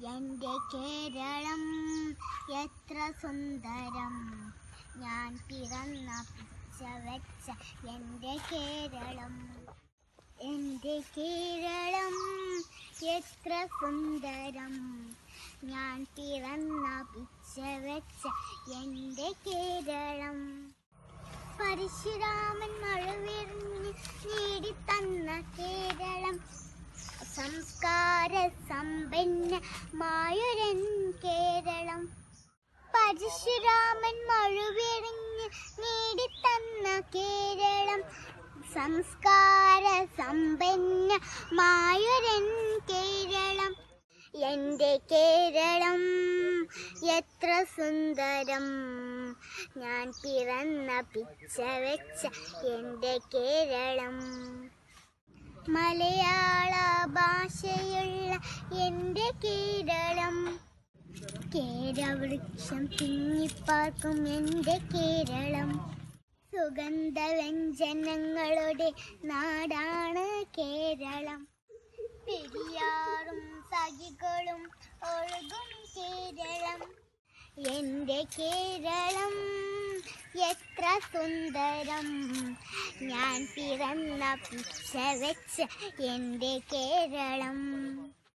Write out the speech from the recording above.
എൻ്റെ കേരളം എത്ര സുന്ദരം, ഞാൻ പിറന്ന പിച്ച വെച്ച എൻ്റെ കേരളം. എൻ്റെ കേരളം എത്ര സുന്ദരം, ഞാൻ പിറന്ന പിച്ച വെച്ച എൻ്റെ കേരളം. പരശുരാമൻ മഴവിരിഞ്ഞ് നേടിത്തന്ന കേരളം, സംസ്കാര സമ്പന്നമായൊരൻ കേരളം. പരശുരാമൻ മഴവിരിഞ്ഞ് നേടിത്തന്ന കേരളം, സംസ്കാര സമ്പന്നമായൊരൻ കേരളം. എൻ്റെ കേരളം എത്ര സുന്ദരം, ഞാൻ പിറന്ന പിച്ച വെച്ച എൻ്റെ കേരളം. മലയാള ഭാഷയുള്ള എൻ്റെ കേരളം, കേരവൃക്ഷം തിങ്ങിപ്പാർക്കും എൻ്റെ കേരളം. സുഗന്ധവ്യഞ്ജനങ്ങളുടെ നാടാണ് കേരളം, പെരിയാറും സഖികളും ഒഴുകും കേരളം. എൻ്റെ കേരളം എത്ര സുന്ദരം, ഞാൻ പിറന്ന പിച്ച വെച്ച എൻ്റെ കേരളം.